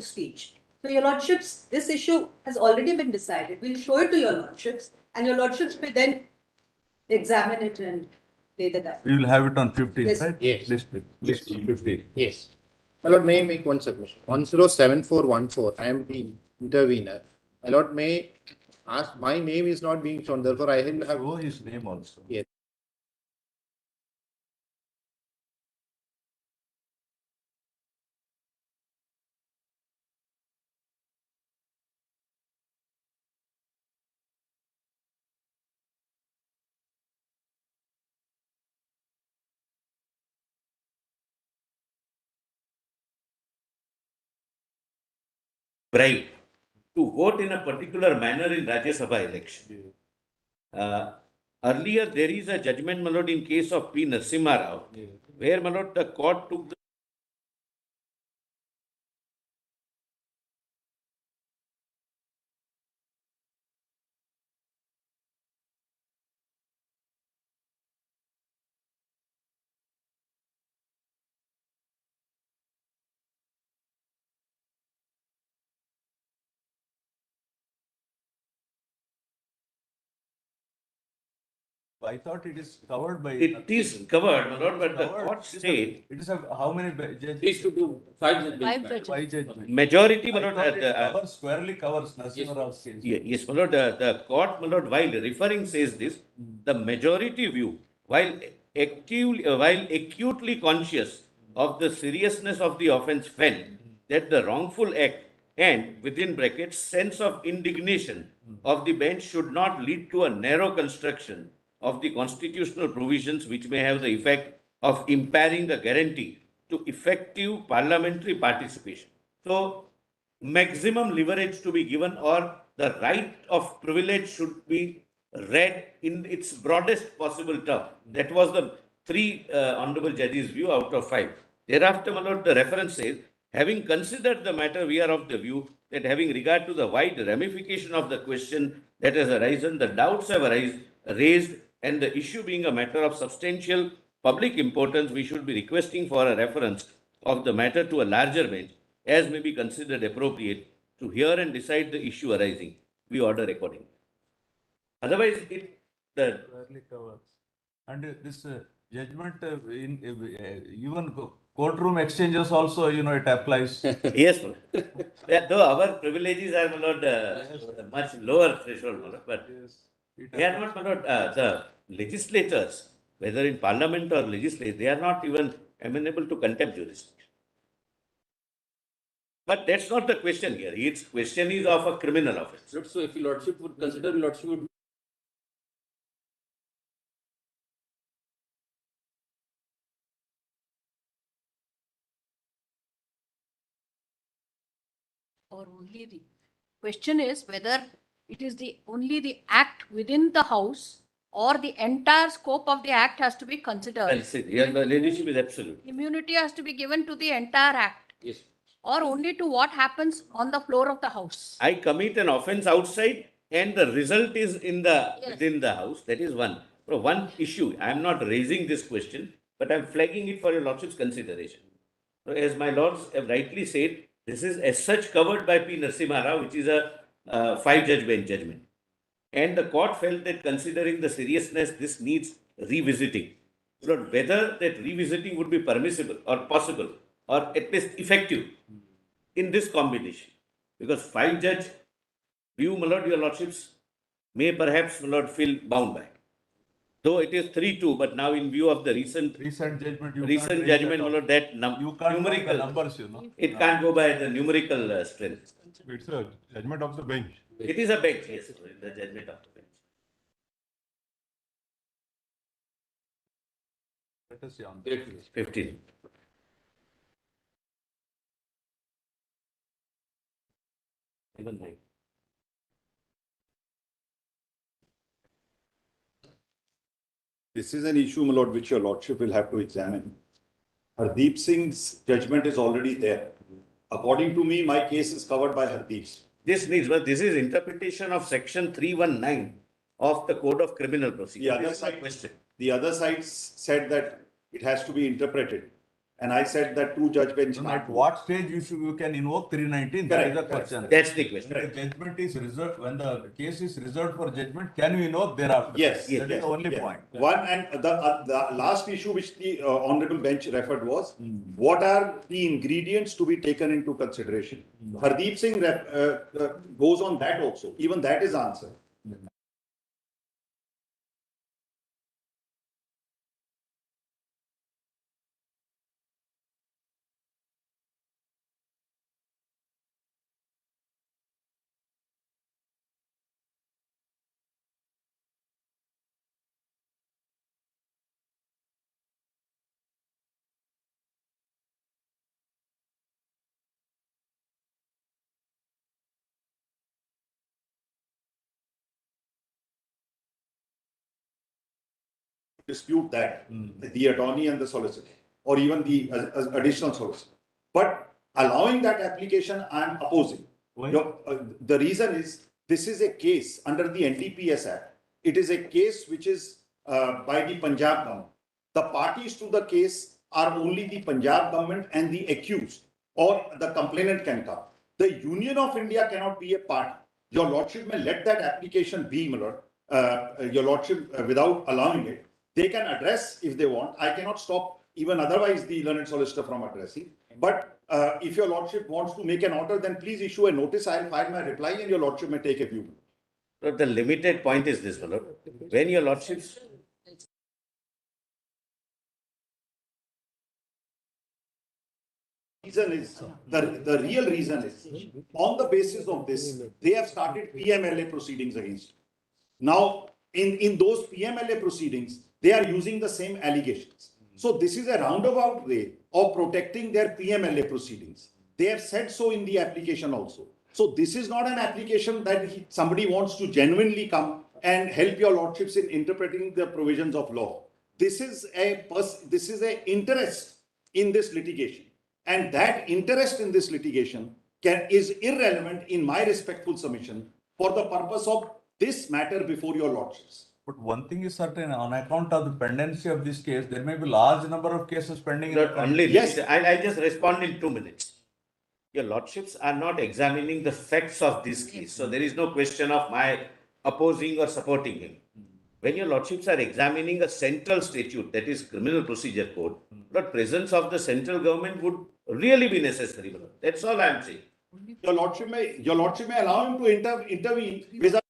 speech. So, Your Lordships, this issue has already been decided. We'll show it to Your Lordships, and Your Lordships will then examine it and lay the guide. We will have it on 15th, Yes. right? Yes. List 15. Yes. My lord, may I make one submission? 107414, I am the intervener. My lord, may ask, my name is not being shown, therefore I will have. Show his name also. Yes. Right to vote in a particular manner in Rajya Sabha election. Earlier, there is a judgment, my lord, in case of P. Narasimha Rao, where, my lord, the court took the I thought it is covered by. It is covered, my lord, but the Covered. court state It is a, how many judges? Please to do 5 judges. Five judgment. majority, my I lord, thought it covers, squarely covers Narasimha Rao's case. yes, my lord, the court, my lord, while referring says this, the majority view, while acutely conscious of the seriousness of the offence, felt that the wrongful act and, within brackets, sense of indignation of the bench should not lead to a narrow construction of the constitutional provisions which may have the effect of impairing the guarantee to effective parliamentary participation. So, maximum leverage to be given, or the right of privilege should be read in its broadest possible term. That was the three honorable judges' view out of 5. Thereafter, my lord, the reference says, having considered the matter, we are of the view that having regard to the wide ramification of the question that has arisen, the doubts have raised, and the issue being a matter of substantial public importance, we should be requesting for a reference of the matter to a larger bench, as may be considered appropriate, to hear and decide the issue arising. We order accordingly. Otherwise, Squarely covers. And this judgment in even courtroom exchanges also, it applies. yes, my lord. Though our privileges are, my lord, much lower threshold, my lord, but they are not, my lord, the legislators, whether in parliament or legislature, they are not even amenable to contempt jurisdiction. But that's not the question here. Its question is of a criminal offence. So if your lordship would consider, your lordship would. Or only the question is whether it is only the act within the house or the entire scope of the act has to be considered. Yeah, the leadership is absolute. Immunity has to be given to the entire act Yes. or only to what happens on the floor of the house. I commit an offence outside and the result is Yes. within the house. That is one. So one issue. I am not raising this question, but I am flagging it for your lordship's consideration. So as my lords have rightly said, this is as such covered by P. Narasimha Rao, which is a 5-judge bench judgment. And the court felt that considering the seriousness, this needs revisiting. But whether that revisiting would be permissible or possible or at least effective in this combination. Because 5-judge view, my lord, your lordships may perhaps, my lord, feel bound by. Though it is 3-2, but now in view of the recent judgment, judgment, my lord, that you can't numerical the numbers, it can't go by the numerical strength. It's a judgment of the bench. It is a bench, yes, the judgment of the bench. Let us see on 15. Even 9. This is an issue, my lord, which your lordship will have to examine. Hardeep Singh's judgment is already there. According to me, my case is covered by Hardeep's. This needs, but this is interpretation of section 319 of the Code of Criminal Procedure. The other side said that it has to be interpreted. And I said that two judge bench. At can't. what stage you can invoke 319? That is the Correct, correct. question. That's the question. When the judgment is reserved, when the case is reserved for judgment, can you invoke thereafter? Yes, That is the only yes. point. One, and the last issue which the honorable bench referred was, what are the ingredients to be taken into consideration? Hardeep Singh goes on that also. Even that is answered. Dispute that, the attorney and the solicitor, or even the additional solicitor. But allowing that application, I am opposing. Why? The reason is, this is a case under the NDPS Act. It is a case which is by the Punjab government. The parties to the case are only the Punjab government and the accused, or the complainant can come. The Union of India cannot be a party. Your Lordship may let that application be, my Lord, Your Lordship, without allowing it. They can address if they want. I cannot stop even otherwise the learned solicitor from addressing. But if Your Lordship wants to make an order, then please issue a notice. I will file my reply and Your Lordship may take a view. So the limited point is this, my lord. When your lordships Reason is, the real reason is, on the basis of this, they have started PMLA proceedings against. Now, in those PMLA proceedings, they are using the same allegations. So this is a roundabout way of protecting their PMLA proceedings. They have said so in the application also. So this is not an application that somebody wants to genuinely come and help your lordships in interpreting the provisions of law. This is a interest in this litigation. And that interest in this litigation is irrelevant in my respectful submission for the purpose of this matter before your lordships. But one thing is certain, on account of the pendency of this case, there may be large number of cases pending. in the not only Yes. this, I'll just respond in 2 minutes. Your lordships are not examining the facts of this case. So there is no question of my opposing or supporting him. When your lordships are examining a central statute, that is Criminal Procedure Code, the presence of the central government would really be necessary. That's all I am saying. Your lordship may allow him to intervene without.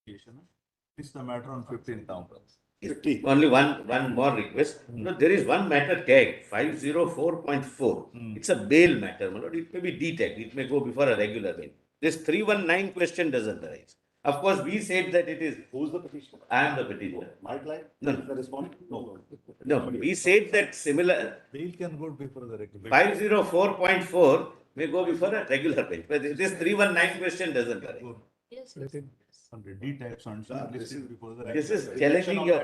This is the matter on 15th town. Only one more request. No, there is one matter tagged 504.4. It's a bail matter, my lord. It may be D-tagged. It may go before a regular bail. This 319 question doesn't arise. Of course, we said that it is. Who's the petitioner? I am the petitioner. My client? No. The respondent? No. No, we said that similar Bail can go before the regular. 504.4 may go before a regular bench. But this 319 question doesn't arise. Yes, Under D types and listed before the. This is regular. challenging your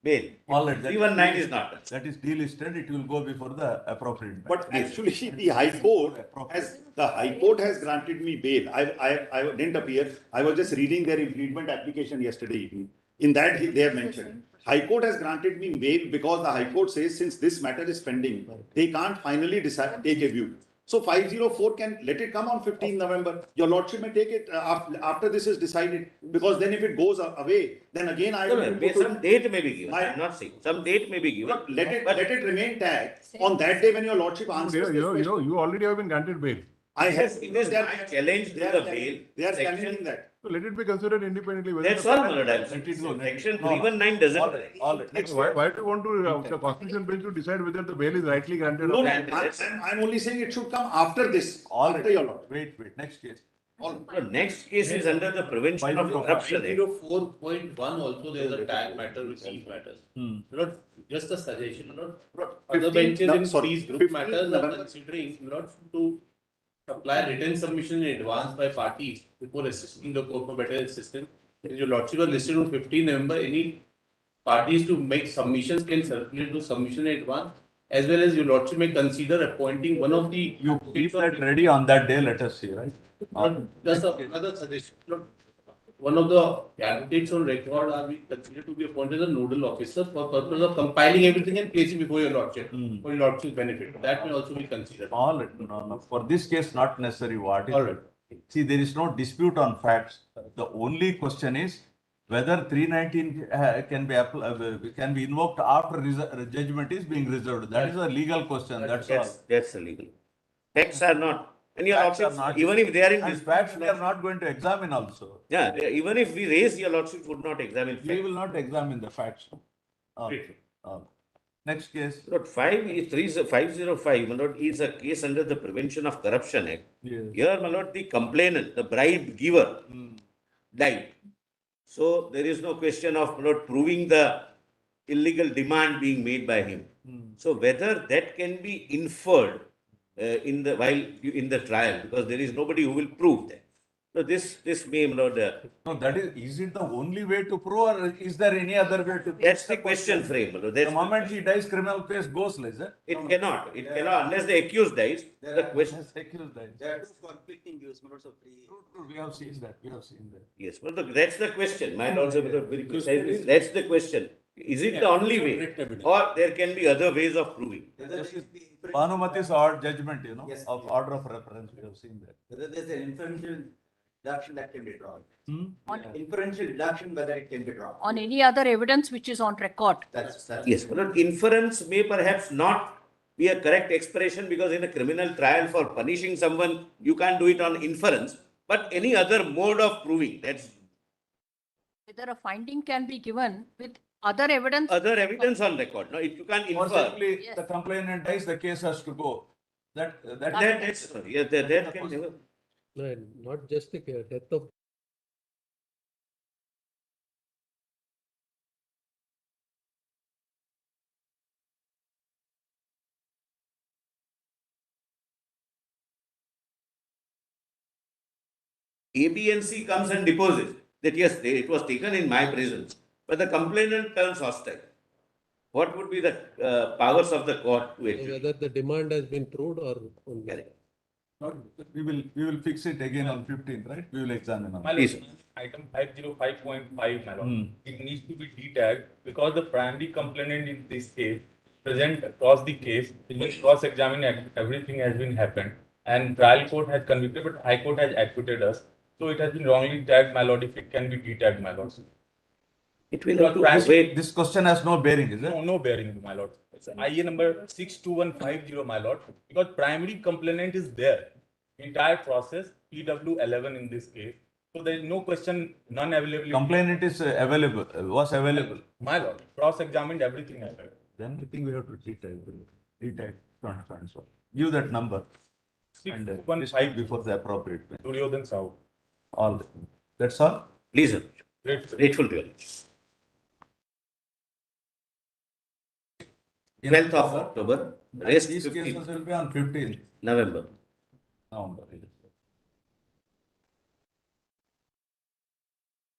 bail. All right, that 319 is not. That is delisted, it will go before the appropriate. bench. But actually, the High Court has granted me bail. I didn't appear. I was just reading their impediment application yesterday evening. In that, they have mentioned, High Court has granted me bail because the High Court says since this matter is pending, they can't finally decide, take a view. So 504 can let it come on 15 November. Your lordship may take it after this is decided, because then if it goes away, then again I will. Some date may be given. I'm not saying. Some date may be given. Let it remain tagged on that day when your lordship answers. this question. You already have been granted bail. I have. Yes, it is my challenge to the bail They are section. challenging that. So let it be considered independently. whether That's the- all, my lord. I'm Let saying. it go, let it Section go. No, no. 319 doesn't. All right, all right. Next. Why do you want to, the constitution bench to decide whether the bail is rightly granted? No, or no, not? I'm only saying it should come after this, All after your lordship. Wait, next case. The next case is under the Prevention of Corruption Act. 4.1 also there is a tag matter which these matters. Hmm. Not just a suggestion, not other 15 benches no, in sorry, these group 15 matters are November. considering not to apply written submission in advance by parties before assisting the court for better assistance. As your lordship was listed on 15 November, any parties to make submissions can circulate to submission in advance, as well as your lordship may consider appointing one of the. You keep that ready on that day, let us see, right? Just another suggestion. Look, one of the advocates on record are being considered to be appointed as a nodal officer for purpose of compiling everything and placing before your lordship for your lordship's benefit. That may also be considered. All right, no. For this case, not necessary. What is All right. it? See, there is no dispute on facts. The only question is whether 319 can be invoked after judgment is being reserved. That is a legal question. That's all. That's illegal. Facts are not. And your Facts are lordship, not. even if they are in And dispute, facts we are not going to examine also. yeah, even if we raise, your lordship would not examine We facts. will not examine the facts. Great. Next case. Lord, 505, my lord, is a case under the Prevention of Corruption Act. Yes. Here, my lord, the complainant, the bribe giver, died. So there is no question of, my lord, proving the illegal demand being made by him. So whether that can be inferred in the trial, because there is nobody who will prove that. So this may, my lord, No, is it the only way to prove or is there any other way to? that's the question frame, my lord. The That's moment he dies, criminal case goes, is it? it cannot, unless the accused dies, the question. Accused dies. There are two conflicting views, not so free. True, we have seen that. Yes, well, that's the question. My lord, very precisely, that's the question. Is it the only way? Or there can be other ways of proving? Whether it be Bhanumati's odd judgment, Yes, of yes. order of reference, we have seen that. whether there's an inferential deduction that can be drawn. On, Inferential deduction, whether it can be drawn. on any other evidence which is on record. That's. Yes, but inference may perhaps not be a correct expression, because in a criminal trial for punishing someone, you can't do it on inference, but any other mode of proving, that's Whether a finding can be given with other evidence. other evidence on record. No, if you can't Or infer, simply, Yes. the complainant dies, the case has to go. that's, yes, that can never. No, not just the death of A, B, and C comes and deposes that yes, it was taken in my presence, but the complainant turns hostile. What would be the powers of the court to actually? whether the demand has been proved or only. Correct. We will fix it again on 15th, right? We will examine on. My Please. lord, item 505.5, my lord. Hmm. It needs to be de-tagged because the primary complainant in this case present across the case, cross-examine everything has been happened, and trial court has convicted, but high court has acquitted us. So it has been wrongly tagged, my lord, if it can be de-tagged, my lord. It will have to wait. This question has no bearing, is it? No bearing, my lord. It's IA number 62150, my lord, because primary complainant is there. Entire process, PW 11 in this case. So there is no question, non-availability. Complainant is available, was available. My lord, cross-examined everything happened. Then I think we have to retag, transfer. Give that number and speak before the appropriate time. Duryodhan Sahu. All, that's all? Please, sir. Grateful to you. 12th of October, rest These 15th cases will be on 15th November. November.